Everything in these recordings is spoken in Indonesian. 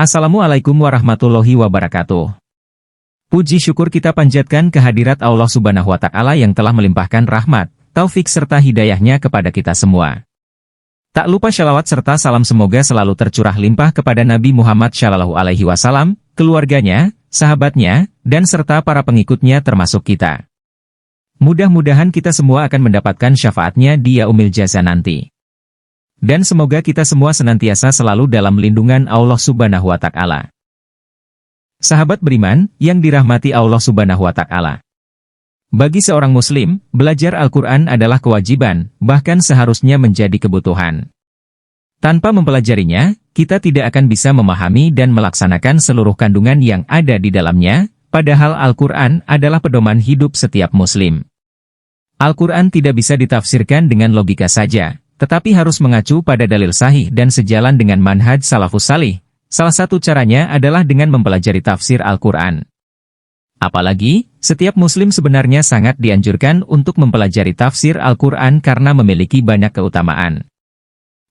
Assalamualaikum warahmatullahi wabarakatuh. Puji syukur kita panjatkan kehadirat Allah Subhanahu wa Ta'ala yang telah melimpahkan rahmat, taufik serta hidayahnya kepada kita semua. Tak lupa shalawat serta salam semoga selalu tercurah limpah kepada Nabi Muhammad SAW, keluarganya, sahabatnya, dan serta para pengikutnya termasuk kita. Mudah-mudahan kita semua akan mendapatkan syafaatnya di yaumil jaza nanti. Dan semoga kita semua senantiasa selalu dalam lindungan Allah Subhanahu wa Ta'ala. Sahabat beriman, yang dirahmati Allah Subhanahu wa Ta'ala. Bagi seorang muslim, belajar Al-Quran adalah kewajiban, bahkan seharusnya menjadi kebutuhan. Tanpa mempelajarinya, kita tidak akan bisa memahami dan melaksanakan seluruh kandungan yang ada di dalamnya, padahal Al-Quran adalah pedoman hidup setiap muslim. Al-Quran tidak bisa ditafsirkan dengan logika saja, tetapi harus mengacu pada dalil sahih dan sejalan dengan manhaj salafus salih. Salah satu caranya adalah dengan mempelajari tafsir Al-Quran. Apalagi, setiap muslim sebenarnya sangat dianjurkan untuk mempelajari tafsir Al-Quran karena memiliki banyak keutamaan.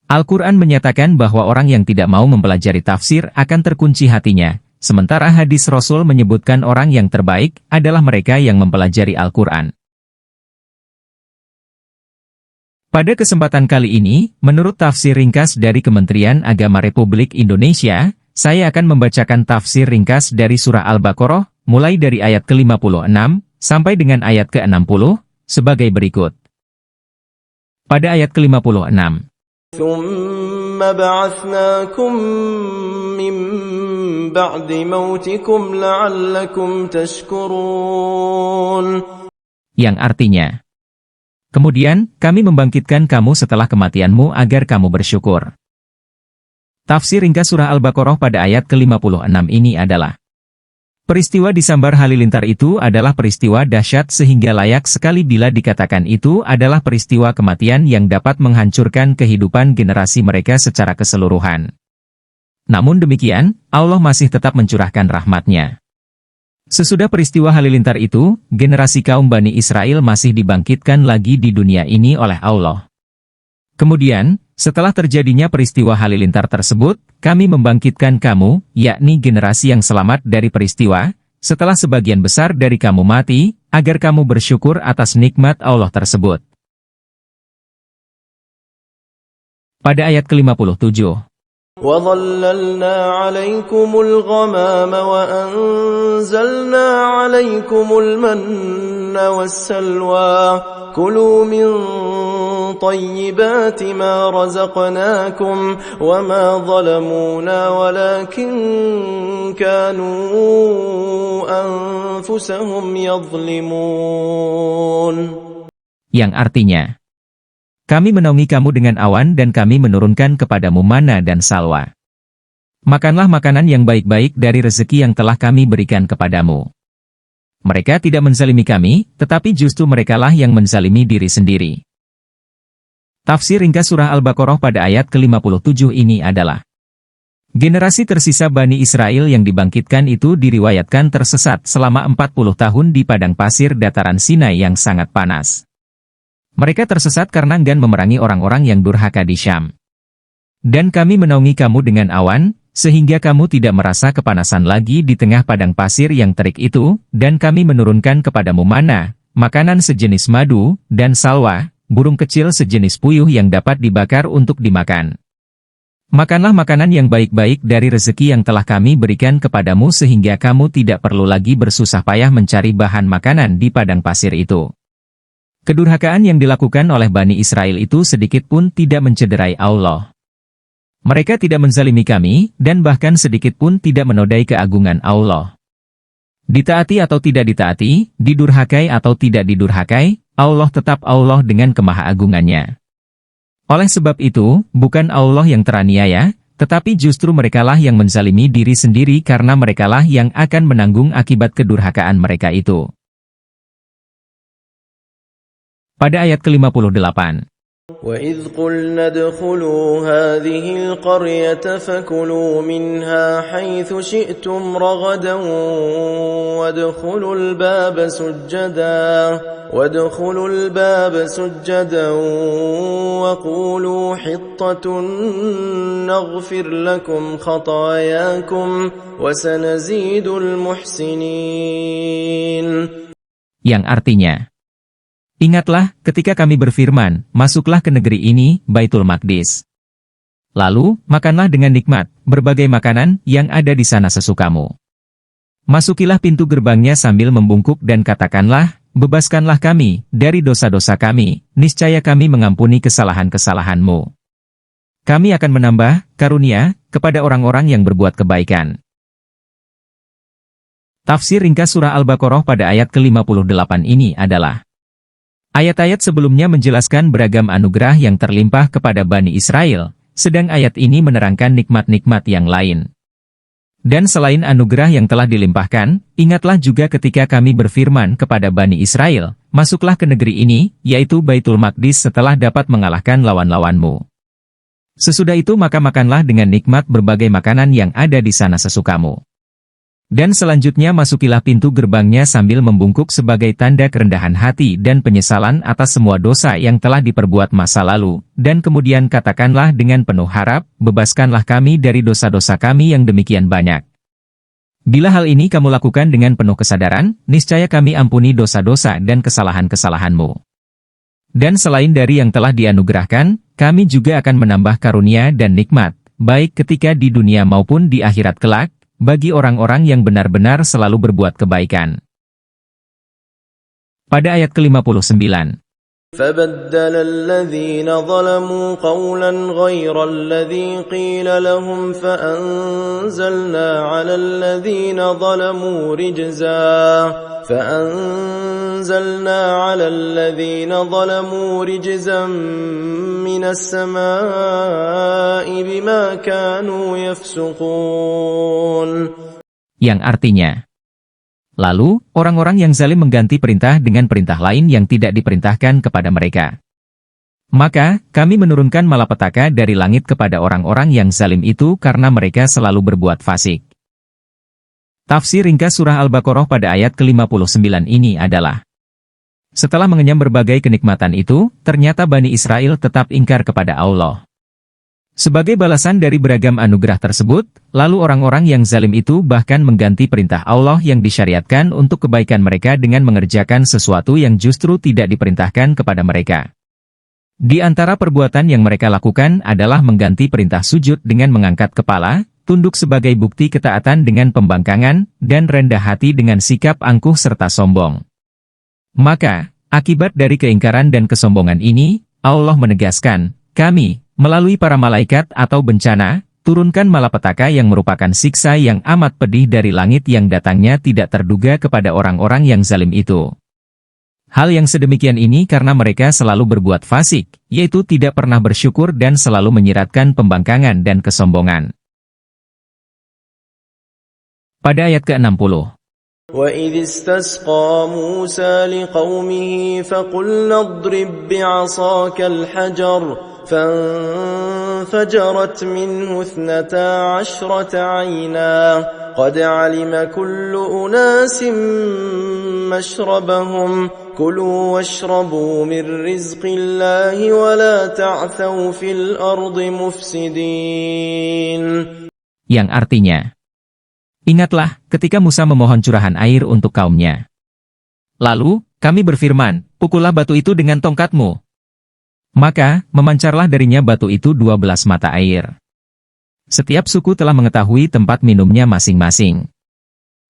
Al-Quran menyatakan bahwa orang yang tidak mau mempelajari tafsir akan terkunci hatinya, sementara hadis Rasul menyebutkan orang yang terbaik adalah mereka yang mempelajari Al-Quran. Pada kesempatan kali ini, menurut tafsir ringkas dari Kementerian Agama Republik Indonesia, saya akan membacakan tafsir ringkas dari surah Al-Baqarah, mulai dari ayat ke-56, sampai dengan ayat ke-60, sebagai berikut. Pada ayat ke-56. ثُمَّ بَعَثْنَاكُمْ مِنْ بَعْدِ مَوْتِكُمْ لَعَلَّكُمْ تَشْكُرُونَ. Yang artinya, kemudian, kami membangkitkan kamu setelah kematianmu agar kamu bersyukur. Tafsir ringkas surah Al-Baqarah pada ayat ke-56 ini adalah: peristiwa di Sambar Halilintar itu adalah peristiwa dahsyat sehingga layak sekali bila dikatakan itu adalah peristiwa kematian yang dapat menghancurkan kehidupan generasi mereka secara keseluruhan. Namun demikian, Allah masih tetap mencurahkan rahmat-Nya. Sesudah peristiwa Halilintar itu, generasi kaum Bani Israel masih dibangkitkan lagi di dunia ini oleh Allah. Kemudian, setelah terjadinya peristiwa Halilintar tersebut, kami membangkitkan kamu, yakni generasi yang selamat dari peristiwa, setelah sebagian besar dari kamu mati, agar kamu bersyukur atas nikmat Allah tersebut. Pada ayat ke-57. وَظَلَّلْنَا عَلَيْكُمُ الْغَمَامَ وَأَنزَلْنَا عَلَيْكُمُ الْمَنَّ وَالسَّلْوَىٰ كُلُوا مِن طَيِّبَاتِ مَا رَزَقْنَاكُمْ وَمَا ظَلَمُونَا وَلَكِن كَانُوا أَنفُسَهُمْ يَظْلِمُونَ. Yang artinya, kami menaungi kamu dengan awan dan kami menurunkan kepadamu mana dan salwa. Makanlah makanan yang baik-baik dari rezeki yang telah kami berikan kepadamu. Mereka tidak menzalimi kami, tetapi justru merekalah yang menzalimi diri sendiri. Tafsir ringkas surah Al-Baqarah pada ayat ke-57 ini adalah: generasi tersisa Bani Israel yang dibangkitkan itu diriwayatkan tersesat selama 40 tahun di padang pasir dataran Sinai yang sangat panas. Mereka tersesat karena enggan memerangi orang-orang yang durhaka di Syam. Dan kami menaungi kamu dengan awan, sehingga kamu tidak merasa kepanasan lagi di tengah padang pasir yang terik itu, dan kami menurunkan kepadamu mana, makanan sejenis madu, dan salwa, burung kecil sejenis puyuh yang dapat dibakar untuk dimakan. Makanlah makanan yang baik-baik dari rezeki yang telah kami berikan kepadamu sehingga kamu tidak perlu lagi bersusah payah mencari bahan makanan di padang pasir itu. Kedurhakaan yang dilakukan oleh Bani Israel itu sedikit pun tidak mencederai Allah. Mereka tidak menzalimi kami, dan bahkan sedikit pun tidak menodai keagungan Allah. Ditaati atau tidak ditaati, didurhakai atau tidak didurhakai, Allah tetap Allah dengan kemahaagungannya. Oleh sebab itu, bukan Allah yang teraniaya, tetapi justru merekalah yang menzalimi diri sendiri karena merekalah yang akan menanggung akibat kedurhakaan mereka itu. Pada ayat ke-58. وَإِذْ قُلْنَا ادْخُلُوا هَٰذِهِ الْقَرْيَةَ فَكُلُوا مِنْهَا حَيْثُ شِئْتُمْ رَغَدًا وَادْخُلُوا الْبَابَ سُجَّدًا وَقُولُوا حِطَّةٌ نَّغْفِرْ لَكُمْ خَطَايَاكُمْ وَسَنَزِيدُ الْمُحْسِنِينَ. Yang artinya, ingatlah ketika kami berfirman, masuklah ke negeri ini, Baitul Maqdis. Lalu, makanlah dengan nikmat, berbagai makanan yang ada di sana sesukamu. Masukilah pintu gerbangnya sambil membungkuk dan katakanlah, bebaskanlah kami dari dosa-dosa kami, niscaya kami mengampuni kesalahan-kesalahanmu. Kami akan menambah karunia kepada orang-orang yang berbuat kebaikan. Tafsir ringkas surah Al-Baqarah pada ayat ke-58 ini adalah: ayat-ayat sebelumnya menjelaskan beragam anugerah yang terlimpah kepada Bani Israel, sedang ayat ini menerangkan nikmat-nikmat yang lain. Dan selain anugerah yang telah dilimpahkan, ingatlah juga ketika kami berfirman kepada Bani Israel, masuklah ke negeri ini, yaitu Baitul Maqdis setelah dapat mengalahkan lawan-lawanmu. Sesudah itu maka makanlah dengan nikmat berbagai makanan yang ada di sana sesukamu. Dan selanjutnya masukilah pintu gerbangnya sambil membungkuk sebagai tanda kerendahan hati dan penyesalan atas semua dosa yang telah diperbuat masa lalu, dan kemudian katakanlah dengan penuh harap, bebaskanlah kami dari dosa-dosa kami yang demikian banyak. Bila hal ini kamu lakukan dengan penuh kesadaran, niscaya kami ampuni dosa-dosa dan kesalahan-kesalahanmu. Dan selain dari yang telah dianugerahkan, kami juga akan menambah karunia dan nikmat, baik ketika di dunia maupun di akhirat kelak, bagi orang-orang yang benar-benar selalu berbuat kebaikan. Pada ayat ke-59, فَبَدَّلَ الَّذِينَ ظَلَمُوا قَوْلًا غَيْرَ الَّذِي قِيلَ لَهُمْ فَأَنزَلْنَا عَلَى الَّذِينَ ظَلَمُوا رِجْزًا مِّنَ السَّمَاءِ بِمَا كَانُوا يَفْسُقُونَ. Yang artinya, lalu, orang-orang yang zalim mengganti perintah dengan perintah lain yang tidak diperintahkan kepada mereka. Maka, kami menurunkan malapetaka dari langit kepada orang-orang yang zalim itu karena mereka selalu berbuat fasik. Tafsir ringkas surah Al-Baqarah pada ayat ke-59 ini adalah: setelah mengenyam berbagai kenikmatan itu, ternyata Bani Israel tetap ingkar kepada Allah. Sebagai balasan dari beragam anugerah tersebut, lalu orang-orang yang zalim itu bahkan mengganti perintah Allah yang disyariatkan untuk kebaikan mereka dengan mengerjakan sesuatu yang justru tidak diperintahkan kepada mereka. Di antara perbuatan yang mereka lakukan adalah mengganti perintah sujud dengan mengangkat kepala, tunduk sebagai bukti ketaatan dengan pembangkangan, dan rendah hati dengan sikap angkuh serta sombong. Maka, akibat dari keingkaran dan kesombongan ini, Allah menegaskan, kami, melalui para malaikat atau bencana, turunkan malapetaka yang merupakan siksa yang amat pedih dari langit yang datangnya tidak terduga kepada orang-orang yang zalim itu. Hal yang sedemikian ini karena mereka selalu berbuat fasik, yaitu tidak pernah bersyukur dan selalu menyiratkan pembangkangan dan kesombongan. Pada ayat ke-60, وَإِذِ اسْتَسْقَى مُوسَى لِقَوْمِهِ فَقُلْنَا اضْرِب بِّعَصَاكَ الْحَجَرَ فَانفَجَرَتْ مِنْهُ 12 عَيْنًا قَدْ عَلِمَ كُلُّ أُنَاسٍ مَّشْرَبَهُمْ كُلُوا وَاشْرَبُوا مِن رِّزْقِ اللَّهِ وَلَا تَعْثَوْا فِي الْأَرْضِ مُفْسِدِينَ. Yang artinya, ingatlah ketika Musa memohon curahan air untuk kaumnya. Lalu, kami berfirman, pukullah batu itu dengan tongkatmu. Maka, memancarlah darinya batu itu 12 mata air. Setiap suku telah mengetahui tempat minumnya masing-masing.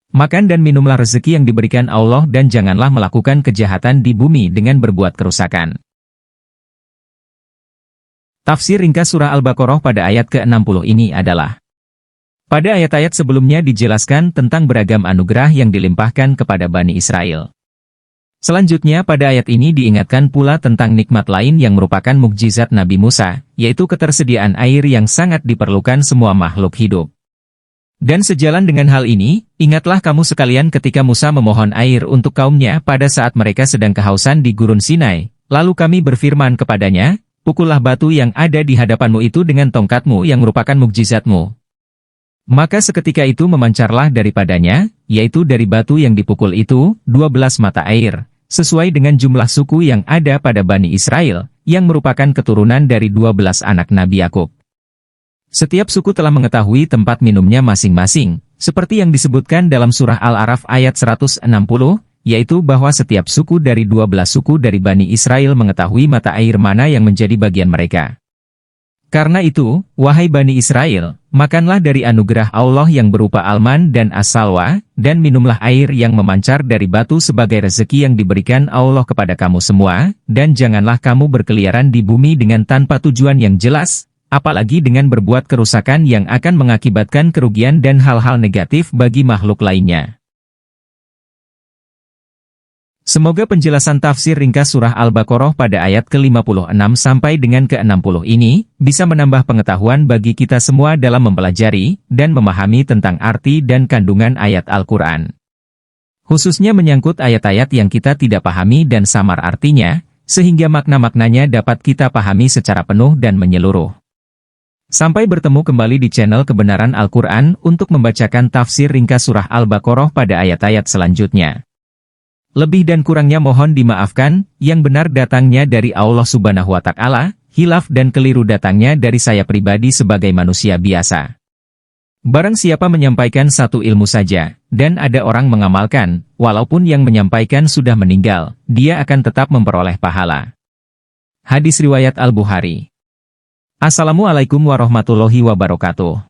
Makan dan minumlah rezeki yang diberikan Allah dan janganlah melakukan kejahatan di bumi dengan berbuat kerusakan. Tafsir ringkas surah Al-Baqarah pada ayat ke-60 ini adalah: pada ayat-ayat sebelumnya dijelaskan tentang beragam anugerah yang dilimpahkan kepada Bani Israel. Selanjutnya pada ayat ini diingatkan pula tentang nikmat lain yang merupakan mukjizat Nabi Musa, yaitu ketersediaan air yang sangat diperlukan semua makhluk hidup. Dan sejalan dengan hal ini, ingatlah kamu sekalian ketika Musa memohon air untuk kaumnya pada saat mereka sedang kehausan di Gurun Sinai, lalu kami berfirman kepadanya, pukullah batu yang ada di hadapanmu itu dengan tongkatmu yang merupakan mukjizatmu. Maka seketika itu memancarlah daripadanya, yaitu dari batu yang dipukul itu, 12 mata air, sesuai dengan jumlah suku yang ada pada Bani Israel, yang merupakan keturunan dari 12 anak Nabi Yakub. Setiap suku telah mengetahui tempat minumnya masing-masing, seperti yang disebutkan dalam surah Al-A'raf ayat 160, yaitu bahwa setiap suku dari 12 suku dari Bani Israel mengetahui mata air mana yang menjadi bagian mereka. Karena itu, wahai Bani Israel, makanlah dari anugerah Allah yang berupa alman dan as-salwa, dan minumlah air yang memancar dari batu sebagai rezeki yang diberikan Allah kepada kamu semua, dan janganlah kamu berkeliaran di bumi dengan tanpa tujuan yang jelas, apalagi dengan berbuat kerusakan yang akan mengakibatkan kerugian dan hal-hal negatif bagi makhluk lainnya. Semoga penjelasan tafsir ringkas surah Al-Baqarah pada ayat ke-56 sampai dengan ke-60 ini, bisa menambah pengetahuan bagi kita semua dalam mempelajari, dan memahami tentang arti dan kandungan ayat Al-Quran. Khususnya menyangkut ayat-ayat yang kita tidak pahami dan samar artinya, sehingga makna-maknanya dapat kita pahami secara penuh dan menyeluruh. Sampai bertemu kembali di channel Kebenaran Al-Quran untuk membacakan tafsir ringkas surah Al-Baqarah pada ayat-ayat selanjutnya. Lebih dan kurangnya mohon dimaafkan, yang benar datangnya dari Allah Subhanahu wa Ta'ala, hilaf dan keliru datangnya dari saya pribadi sebagai manusia biasa. Barang siapa menyampaikan satu ilmu saja, dan ada orang mengamalkan, walaupun yang menyampaikan sudah meninggal, dia akan tetap memperoleh pahala. Hadis riwayat Al-Bukhari. Assalamualaikum warahmatullahi wabarakatuh.